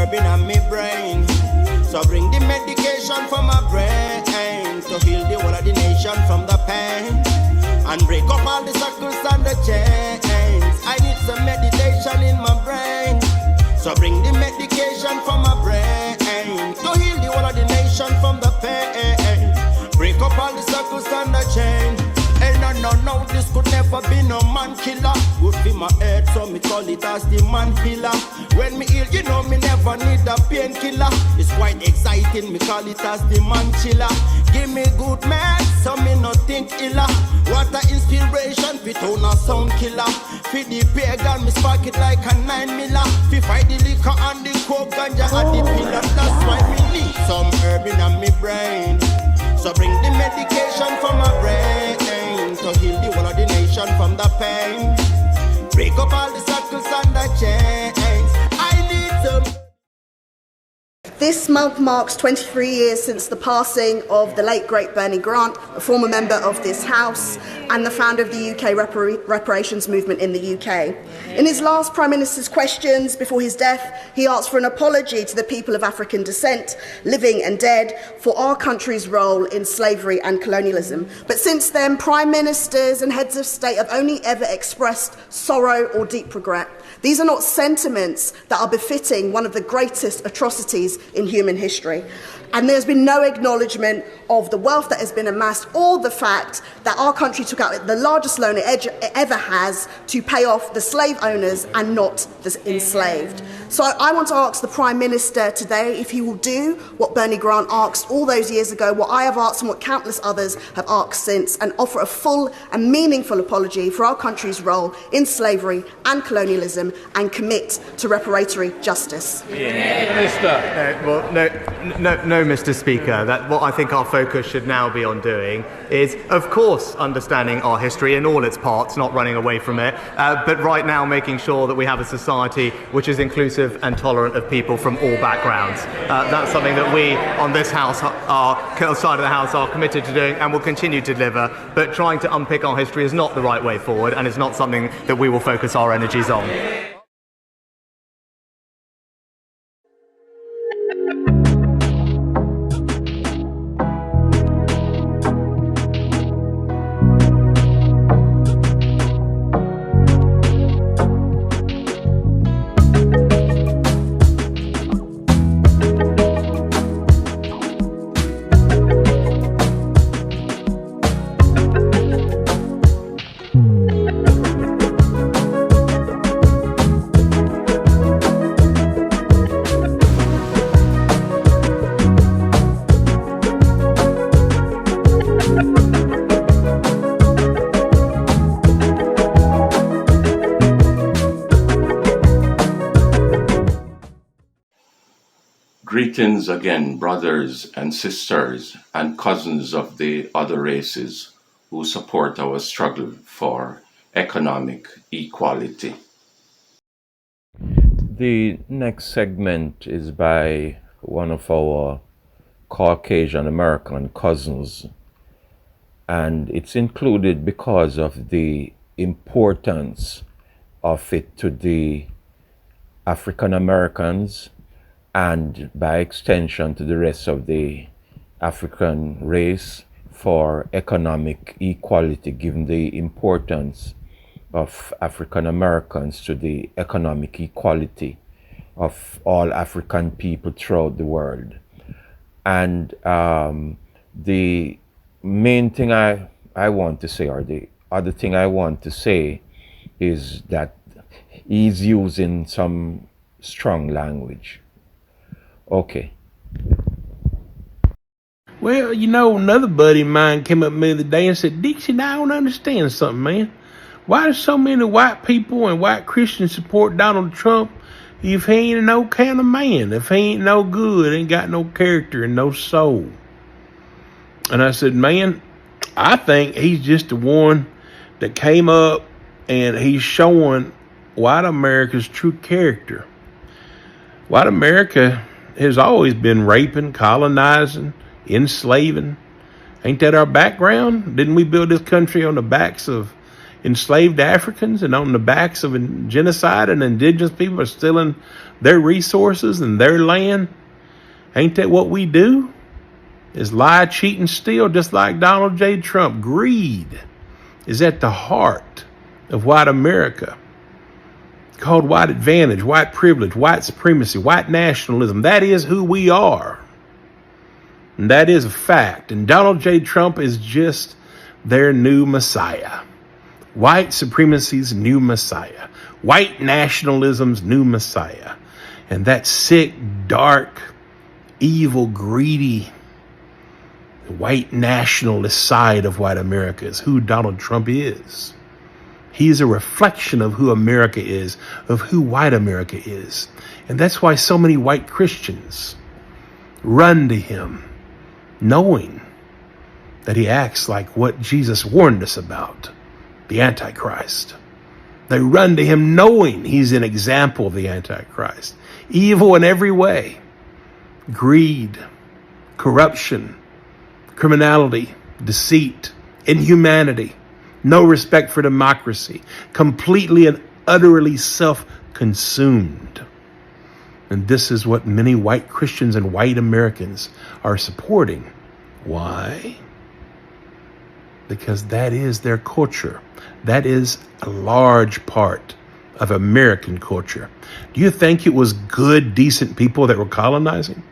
herb in my brain. So bring the medication for my brain to heal the whole of the nation from the pain and break up all the circles and the chains. I need some meditation in my brain. So bring the medication for my brain to heal the whole of the nation from the pain. Break up all the circles and the chain. Hey, no, this could never be no man killer. Good for my head, so me call it as the man healer. When me ill, you know me never need a painkiller. It's quite exciting, me call it as the man chiller. Give me good man, so me not think iller. What a inspiration, fit on a sound killer. For the pagan, me spark it like a 9 miller. Fi fight the liquor and the coke, ganja and the pillar. That's why me need some herb in my brain. So bring the medication for my brain to heal the whole of the nation from the pain. Break up all the circles and the chains. I need some. This month marks 23 years since the passing of the late great Barney Grant, a former member of this House and the founder of the UK reparations movement in the UK. In his last Prime Minister's questions before his death, he asked for an apology to the people of African descent, living and dead, for our country's role in slavery and colonialism. But since then, Prime Ministers and heads of state have only ever expressed sorrow or deep regret. These are not sentiments that are befitting one of the greatest atrocities in human history. And there's been no acknowledgement of the wealth that has been amassed or the fact that our country took out the largest loan it ever has to pay off the slave owners and not the enslaved. So I want to ask the Prime Minister today if he will do what Barney Grant asked all those years ago, what I have asked and what countless others have asked since, and offer a full and meaningful apology for our country's role in slavery and colonialism and commit to reparatory justice. No, Mr. Speaker. What I think our focus should now be on doing is, of course, understanding our history in all its parts, not running away from it, but right now making sure that we have a society which is inclusive and tolerant of people from all backgrounds. That's something that we on this House, our side of the House, are committed to doing and will continue to deliver. But trying to unpick our history is not the right way forward, and it's not something that we will focus our energies on. Greetings again, brothers and sisters and cousins of the other races who support our struggle for economic equality. The next segment is by one of our Caucasian American cousins, and it's included because of the importance of it to the African Americans and by extension to the rest of the African race for economic equality, given the importance of African Americans to the economic equality of all African people throughout the world. And the main thing I want to say, or the other thing I want to say, is that he's using some strong language. Okay. Well, you know, another buddy of mine came up to me the other day and said, Dixie, I don't understand something, man. Why do so many white people and white Christians support Donald Trump if he ain't no kind of man, if he ain't no good, ain't got no character and no soul? And I said, man, I think he's just the one that came up and he's showing white America's true character. White America has always been raping, colonizing, enslaving. Ain't that our background? Didn't we build this country on the backs of enslaved Africans and on the backs of genocide and indigenous people are stealing their resources and their land? Ain't that what we do? Is lie, cheat, and steal, just like Donald J. Trump. Greed is at the heart of white America. Called white advantage, white privilege, white supremacy, white nationalism. That is who we are. And that is a fact. And Donald J. Trump is just their new messiah. White supremacy's new messiah. White nationalism's new messiah. And that sick, dark, evil, greedy, white nationalist side of white America is who Donald Trump is. He's a reflection of who America is, of who white America is. And that's why so many white Christians run to him, knowing that he acts like what Jesus warned us about, the Antichrist. They run to him knowing he's an example of the Antichrist. Evil in every way. Greed, corruption, criminality, deceit, inhumanity, no respect for democracy, completely and utterly self-consumed. And this is what many white Christians and white Americans are supporting. Why? Because that is their culture. That is a large part of American culture. Do you think it was good, decent people that were colonizing?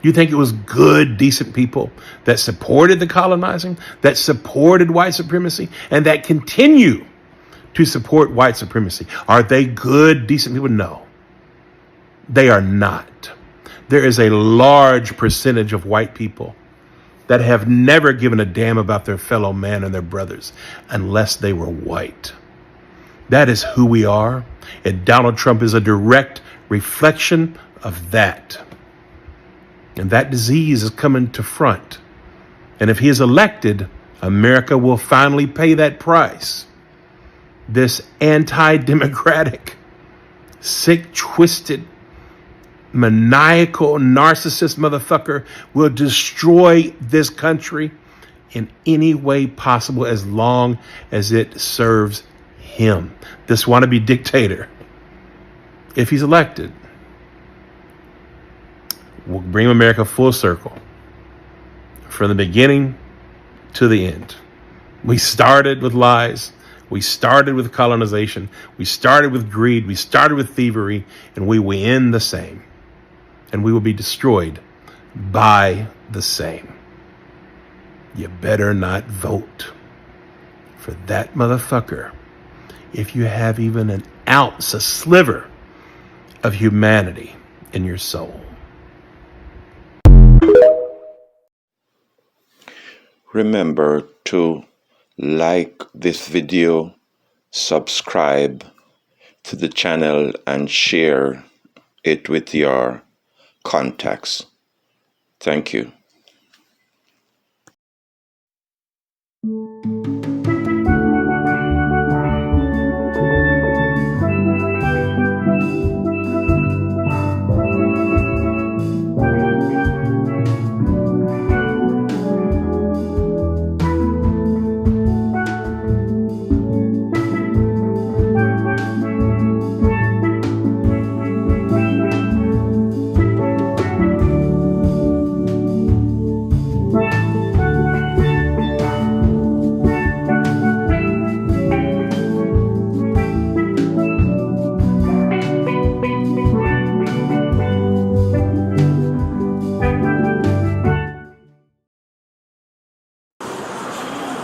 Do you think it was good, decent people that supported the colonizing, that supported white supremacy, and that continue to support white supremacy? Are they good, decent people? No, they are not. There is a large percentage of white people that have never given a damn about their fellow man and their brothers unless they were white. That is who we are, and Donald Trump is a direct reflection of that. And that disease is coming to front. And if he is elected, America will finally pay that price. This anti-democratic, sick, twisted, maniacal, narcissist motherfucker will destroy this country in any way possible as long as it serves him. This wannabe dictator, if he's elected, will bring America full circle from the beginning to the end. We started with lies. We started with colonization. We started with greed. We started with thievery, and we will end the same. And we will be destroyed by the same. You better not vote for that motherfucker if you have even an ounce, a sliver of humanity in your soul. Remember to like this video, subscribe to the channel, and share it with your contacts. Thank you.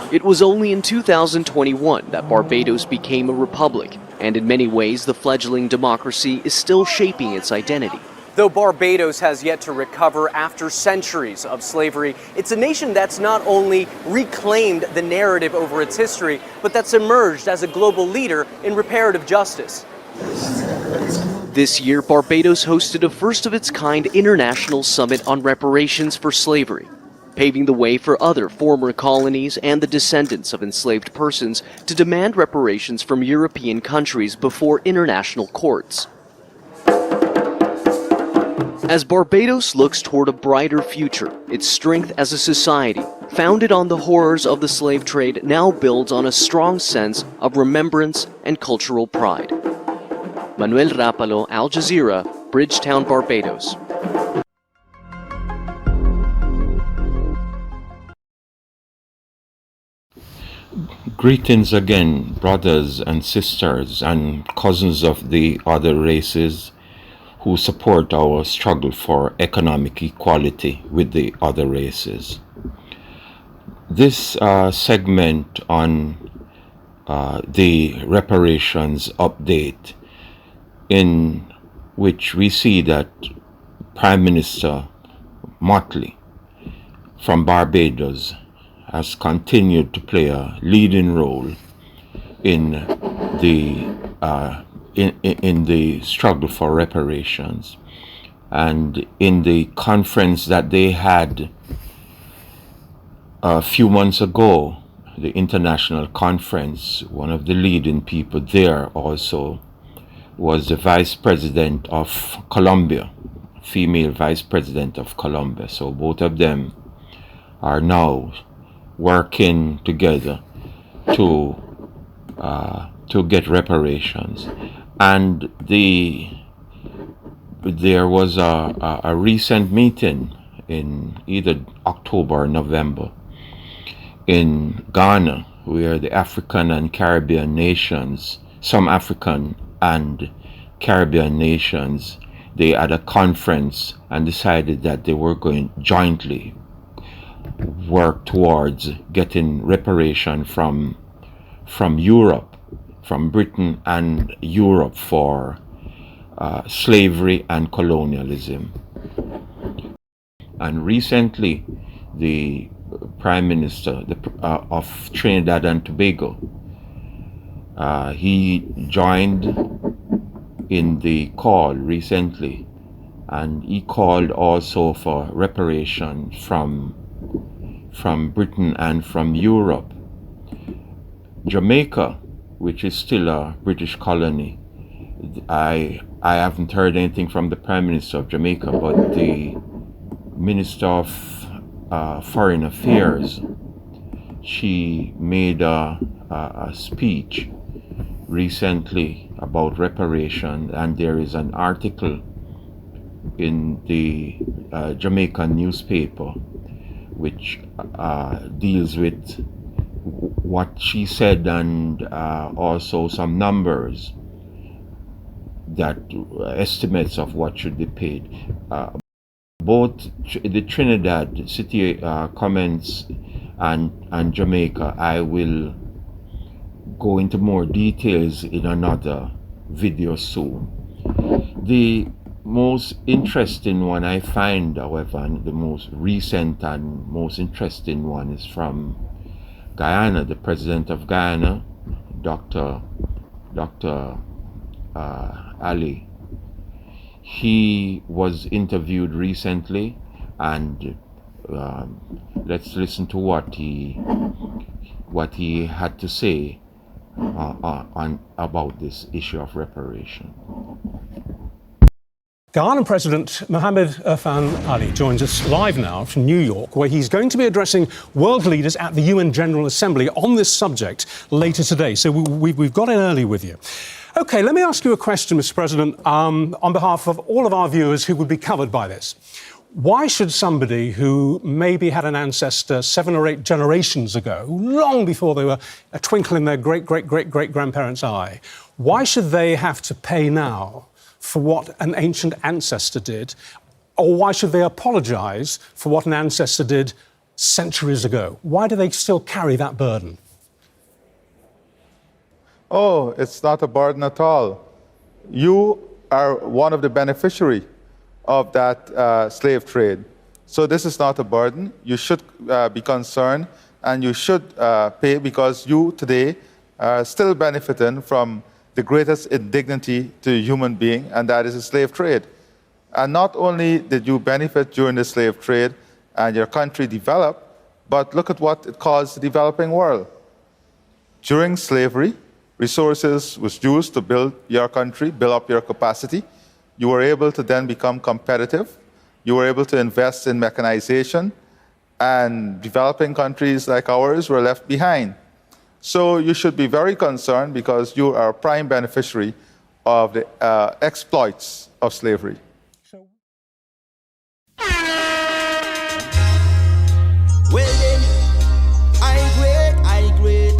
It was only in 2021 that Barbados became a republic, and in many ways the fledgling democracy is still shaping its identity. Though Barbados has yet to recover after centuries of slavery, it's a nation that's not only reclaimed the narrative over its history, but that's emerged as a global leader in reparative justice. This year, Barbados hosted a first-of-its-kind international summit on reparations for slavery, paving the way for other former colonies and the descendants of enslaved persons to demand reparations from European countries before international courts. As Barbados looks toward a brighter future, its strength as a society, founded on the horrors of the slave trade, now builds on a strong sense of remembrance and cultural pride. Manuel Rapalo, Al Jazeera, Bridgetown, Barbados. Greetings again, brothers and sisters and cousins of the other races who support our struggle for economic equality with the other races. This segment on the reparations update, in which we see that Prime Minister Motley from Barbados has continued to play a leading role in the struggle for reparations. And in the conference that they had a few months ago, the international conference, one of the leading people there also was the Vice President of Colombia, female Vice President of Colombia. So both of them are now working together to get reparations. And there was a recent meeting in either October or November in Ghana, where the African and Caribbean nations, some African and Caribbean nations, they had a conference and decided that they were going jointly work towards getting reparation from Europe, from Britain and Europe for slavery and colonialism. And recently, the Prime Minister of Trinidad and Tobago, he joined in the call recently, and he called also for reparation from Britain and from Europe. Jamaica, which is still a British colony, I haven't heard anything from the Prime Minister of Jamaica, but the Minister of Foreign Affairs, she made a speech recently about reparation, and there is an article in the Jamaican newspaper which deals with what she said, and also some numbers, that estimates of what should be paid. Both the Trinidad city comments and Jamaica, I will go into more details in another video soon. The most interesting one I find, however, and the most recent and most interesting one, is from Guyana. The president of Guyana, Dr. Ali, he was interviewed recently, and let's listen to what he had to say about this issue of reparation. Guyana President Mohamed Irfan Ali joins us live now from New York, where he's going to be addressing world leaders at the UN General Assembly on this subject later today. So we've got in early with you. OK, let me ask you a question, Mr. President, on behalf of all of our viewers who would be covered by this. Why should somebody who maybe had an ancestor 7 or 8 generations ago, long before they were a twinkle in their great-great-great-great-grandparents' eye, why should they have to pay now for what an ancient ancestor did? Or why should they apologise for what an ancestor did centuries ago? Why do they still carry that burden? Oh, it's not a burden at all. You are one of the beneficiaries of that slave trade. So this is not a burden. You should be concerned, and you should pay, because you today are still benefiting from the greatest indignity to a human being, and that is the slave trade. And not only did you benefit during the slave trade and your country developed, but look at what it caused the developing world. During slavery, resources was used to build your country, build up your capacity. You were able to then become competitive. You were able to invest in mechanization, and developing countries like ours were left behind. So you should be very concerned because you are a prime beneficiary of the exploits of slavery. Well then, I grade.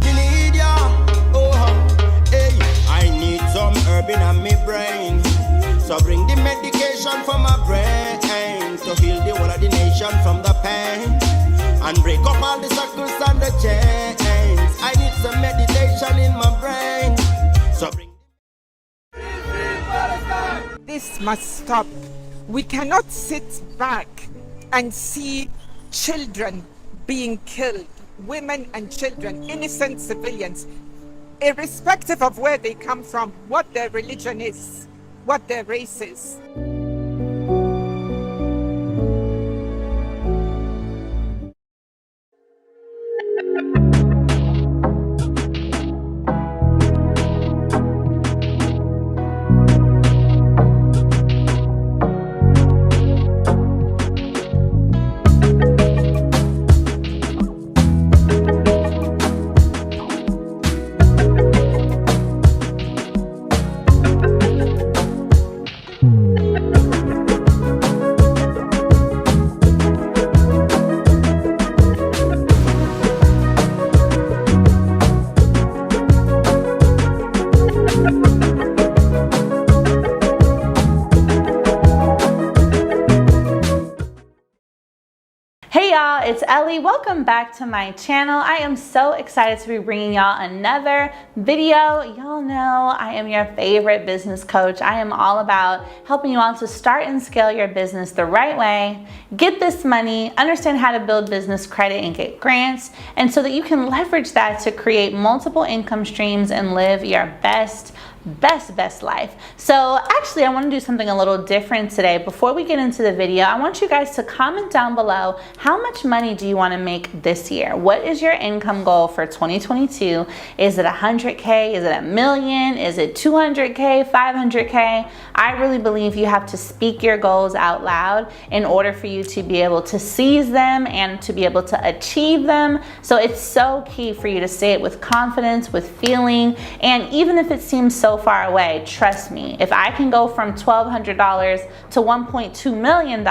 We need ya, hey, I need some herb in my brain. So bring the medication for my brain to heal the whole of the nation from the pain and break up all the circles and the chains. I need some meditation in my brain. So bring. This must stop. We cannot sit back and see children being killed, women and children, innocent civilians, irrespective of where they come from, what their religion is, what their race is. Hey y'all, it's Ellie. Welcome back to my channel. I am so excited to be bringing y'all another video. Y'all know I am your favorite business coach. I am all about helping you all to start and scale your business the right way, get this money, understand how to build business credit and get grants, and so that you can leverage that to create multiple income streams and live your best life. So actually I want to do something a little different today. Before we get into the video, I want you guys to comment down below, how much money do you want to make this year? What is your income goal for 2022? Is it 100K? Is it a million? Is it 200K, 500K? I really believe you have to speak your goals out loud in order for you to be able to seize them and to be able to achieve them. So it's so key for you to say it with confidence, with feeling, and even if it seems so far away, trust me, if I can go from $1,200 to $1.2 million,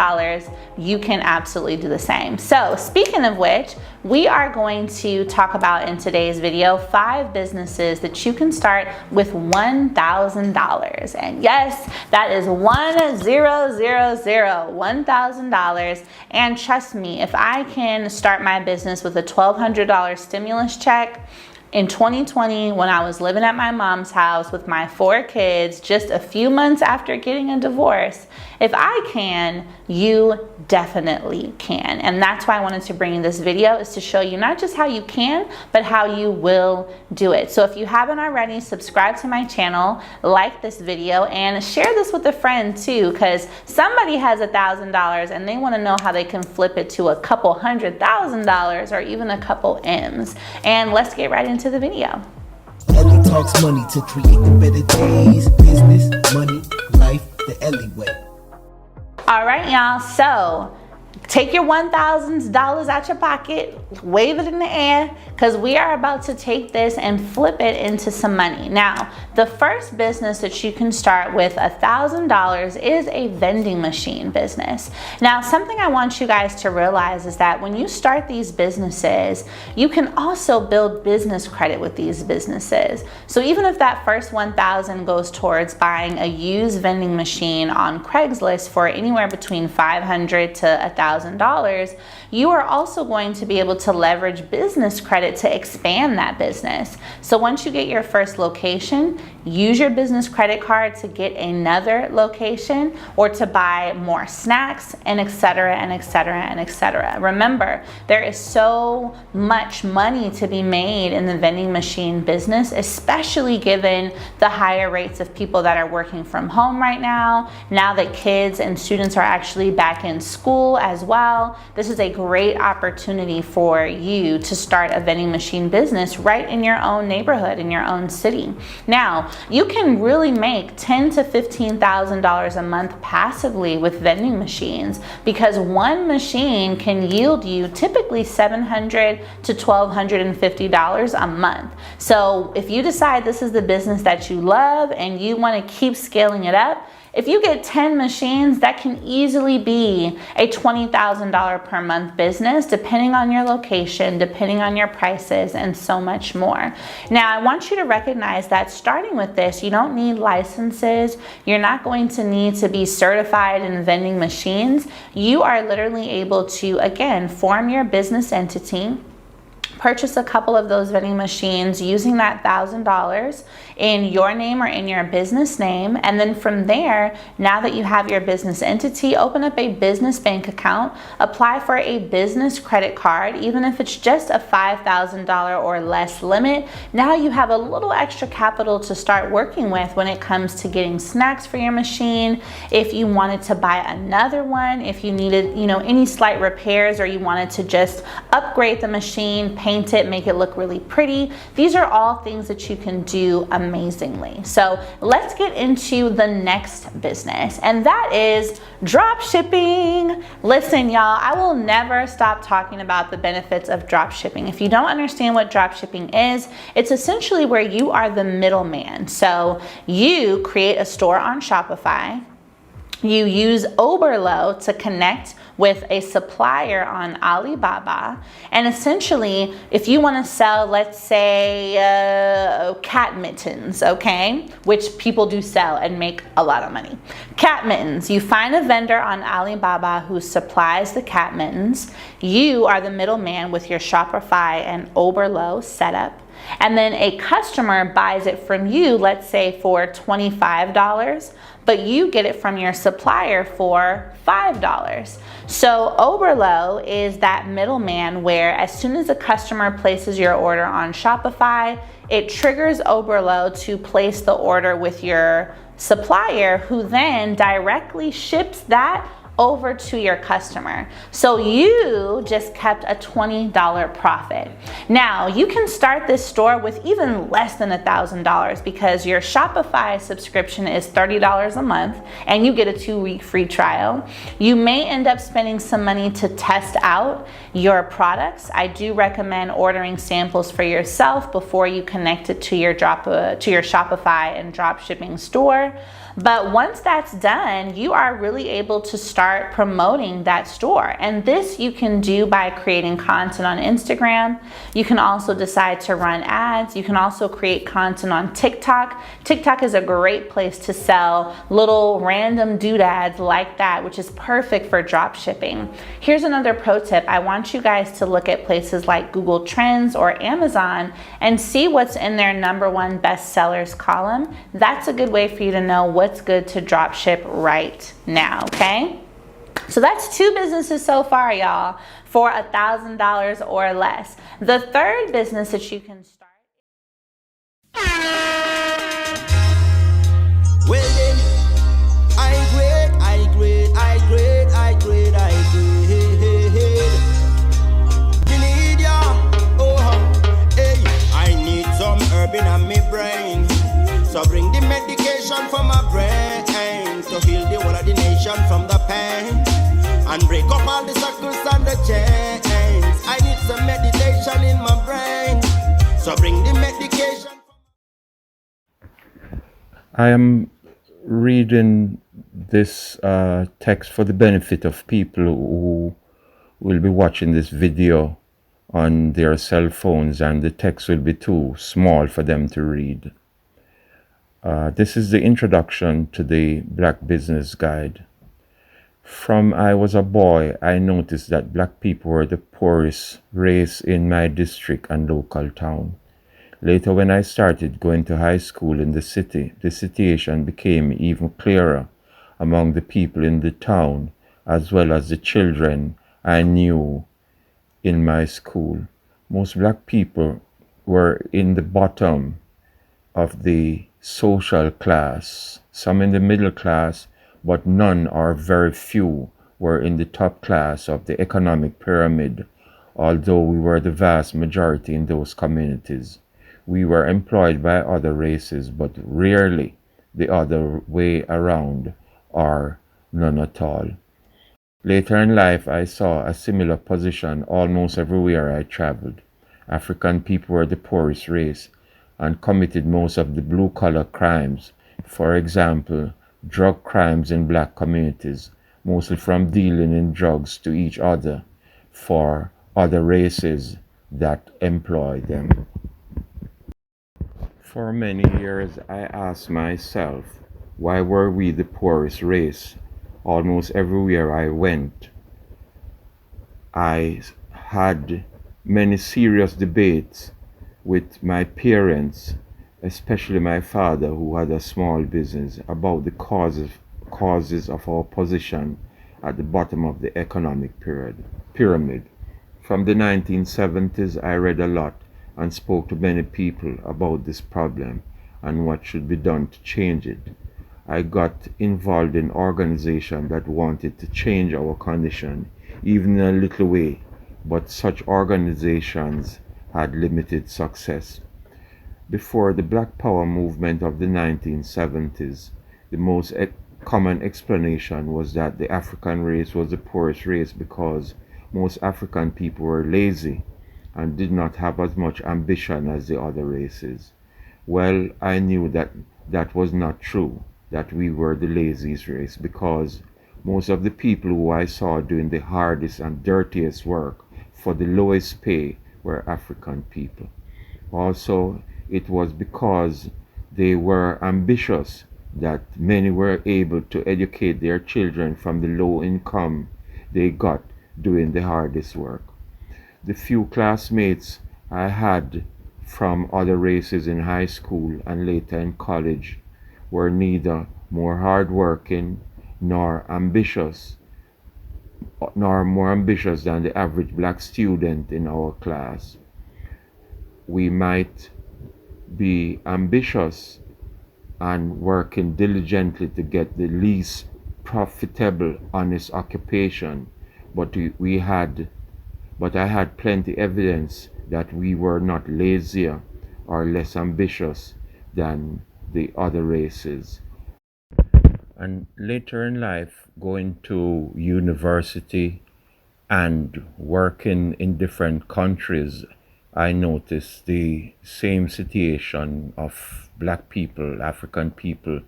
you can absolutely do the same. So speaking of which, we are going to talk about in today's video 5 businesses that you can start with $1,000. And yes, that is $1,000. And trust me, if I can start my business with a $1,200 stimulus check, in 2020, when I was living at my mom's house with my 4 kids, just a few months after getting a divorce, if I can, you definitely can. And that's why I wanted to bring you this video, is to show you not just how you can, but how you will do it. So if you haven't already, subscribe to my channel, like this video, and share this with a friend too, because somebody has $1,000 and they want to know how they can flip it to a couple $100,000 or even a couple M's. And let's get right into the video. Ellie talks money to create the better days. Business, money, life, the Ellie way. All right, y'all, so take your $1,000 out your pocket, wave it in the air, because we are about to take this and flip it into some money. Now, the first business that you can start with $1,000 is a vending machine business. Now, something I want you guys to realize is that when you start these businesses, you can also build business credit with these businesses. So even if that first $1,000 goes towards buying a used vending machine on Craigslist for anywhere between $500 to $1,000, you are also going to be able to leverage business credit to expand that business. So once you get your first location, use your business credit card to get another location or to buy more snacks, and etc. and etc. and etc. Remember, there is so much money to be made in the vending machine business, especially given the higher rates of people that are working from home right now that kids and students are actually back in school as well, this is a great opportunity for you to start a vending machine business right in your own neighborhood, in your own city. Now, you can really make $10,000 to $15,000 a month passively with vending machines, because one machine can yield you typically $700 to $1,250 a month. So if you decide this is the business that you love and you want to keep scaling it up, if you get 10 machines, that can easily be a $20,000 per month business, depending on your location, depending on your prices, and so much more. Now, I want you to recognize that starting with this, you don't need licenses. You're not going to need to be certified in vending machines. You are literally able to, again, form your business entity, purchase a couple of those vending machines using that $1,000 in your name or in your business name. And then from there, now that you have your business entity, open up a business bank account, apply for a business credit card, even if it's just a $5,000 or less limit. Now you have a little extra capital to start working with when it comes to getting snacks for your machine. If you wanted to buy another one, if you needed, any slight repairs, or you wanted to just upgrade the machine, paint it, make it look really pretty. These are all things that you can do amazingly. So let's get into the next business, and that is drop shipping. Listen, y'all, I will never stop talking about the benefits of drop shipping. If you don't understand what drop shipping is, it's essentially where you are the middleman. So you create a store on Shopify. You use Oberlo to connect with a supplier on Alibaba. And essentially, if you want to sell, let's say, cat mittens, okay, which people do sell and make a lot of money. Cat mittens, you find a vendor on Alibaba who supplies the cat mittens. You are the middleman with your Shopify and Oberlo setup. And then a customer buys it from you, let's say for $25, but you get it from your supplier for $5. So Oberlo is that middleman where as soon as a customer places your order on Shopify, it triggers Oberlo to place the order with your supplier, who then directly ships that over to your customer. So you just kept a $20 profit. Now you can start this store with even less than $1,000 because your Shopify subscription is $30 a month and you get a 2-week free trial. You may end up spending some money to test out your products. I do recommend ordering samples for yourself before you connect it to your Shopify and drop shipping store. But once that's done, you are really able to start promoting that store. And this you can do by creating content on Instagram. You can also decide to run ads. You can also create content on TikTok. TikTok is a great place to sell little random doodads like that, which is perfect for drop shipping. Here's another pro tip. I want you guys to look at places like Google Trends or Amazon and see what's in their #1 bestsellers column. That's a good way for you to know what's good to drop ship right now, okay? So that's 2 businesses so far, y'all, for $1,000 or less. The third business that you can start. Well then, I grade. Me need ya, hey, I need some herb in my brain. So bring the medication for my brain to heal the whole of the nation from the pain and break up all the circles and the chains. I need some meditation in my brain. So bring the medication. I am reading this text for the benefit of people who will be watching this video on their cell phones, and the text will be too small for them to read. This is the introduction to the Black Business Guide. From I was a boy, I noticed that black people were the poorest race in my district and local town. Later, when I started going to high school in the city, the situation became even clearer among the people in the town, as well as the children I knew in my school. Most black people were in the bottom of the social class, some in the middle class, but none or very few were in the top class of the economic pyramid, although we were the vast majority in those communities. We were employed by other races, but rarely the other way around, or none at all. Later in life, I saw a similar position almost everywhere I traveled. African people were the poorest race and committed most of the blue-collar crimes. For example, drug crimes in black communities, mostly from dealing in drugs to each other for other races that employ them. For many years, I asked myself, why were we the poorest race? Almost everywhere I went, I had many serious debates with my parents, especially my father, who had a small business, about the causes of our position at the bottom of the economic pyramid. From the 1970s, I read a lot and spoke to many people about this problem and what should be done to change it. I got involved in organizations that wanted to change our condition, even in a little way, but such organizations had limited success. Before the Black Power movement of the 1970s, the most common explanation was that the African race was the poorest race because most African people were lazy and did not have as much ambition as the other races. Well, I knew that that was not true, that we were the laziest race, because most of the people who I saw doing the hardest and dirtiest work for the lowest pay were African people. Also, it was because they were ambitious that many were able to educate their children from the low income they got doing the hardest work. The few classmates I had from other races in high school and later in college were neither more hardworking nor more ambitious than the average black student in our class. We might be ambitious and working diligently to get the least profitable, honest occupation, but I had plenty evidence that we were not lazier or less ambitious than the other races. And later in life, going to university and working in different countries, I noticed the same situation of black people, African people,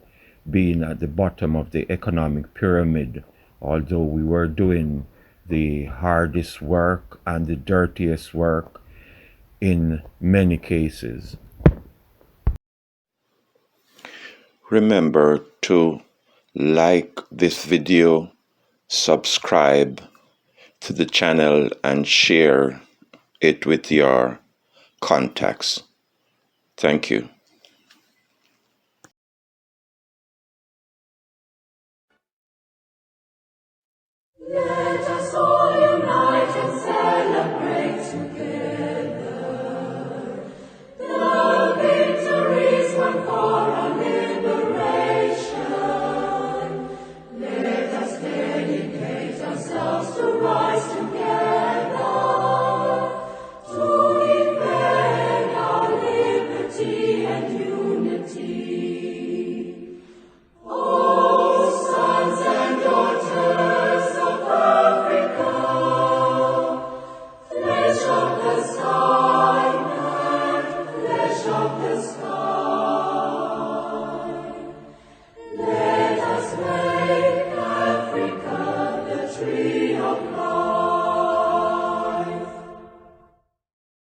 being at the bottom of the economic pyramid, although we were doing the hardest work and the dirtiest work in many cases. Remember to like this video, subscribe to the channel, and share it with your contacts. Thank you. Let us all